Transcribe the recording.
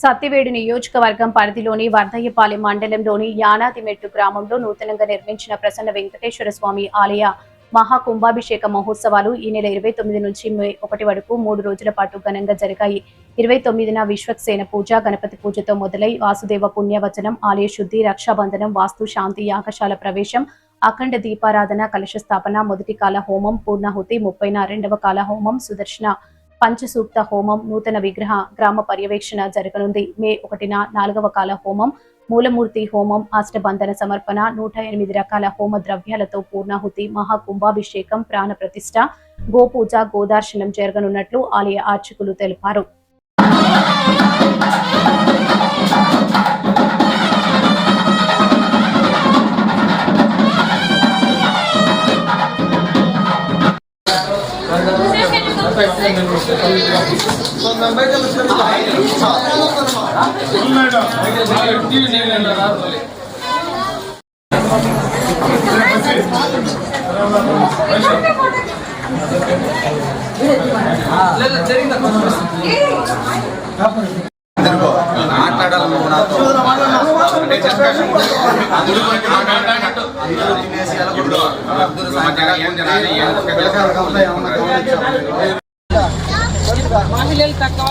సత్తివేడు నియోజకవర్గం పరిధిలోని వర్ధయ్యపాలెం మండలంలోని యానాదిమెట్టు గ్రామంలో నూతనంగా నిర్మించిన ప్రసన్న వెంకటేశ్వర స్వామి ఆలయ మహాకుంభాభిషేక మహోత్సవాలు ఈ నెల 29 నుంచి మే 1 వరకు 3 రోజుల పాటు ఘనంగా జరిగాయి. 29న విశ్వక్సేన పూజ, గణపతి పూజతో మొదలై వాసుదేవ పుణ్యవచనం, ఆలయ శుద్ధి, రక్షాబంధనం, వాస్తు శాంతి, యాగశాల ప్రవేశం, అఖండ దీపారాధన, కలశ స్థాపన, మొదటి కాల హోమం, పూర్ణాహుతి, 30న రెండవ కాల హోమం, సుదర్శన పంచసూక్త హోమం, నూతన విగ్రహ గ్రామ పర్యవేక్షణ జరగనుంది. మే 1న 4వ కాల హోమం, మూలమూర్తి హోమం, అష్టబంధన సమర్పణ, 108 రకాల హోమ ద్రవ్యాలతో పూర్ణాహుతి, మహాకుంభాభిషేకం, ప్రాణ ప్రతిష్ఠ, గోపూజ, గోదార్శనం జరగనున్నట్లు ఆలయ అర్చకులు తెలిపారు. మహిళలు తక్కువ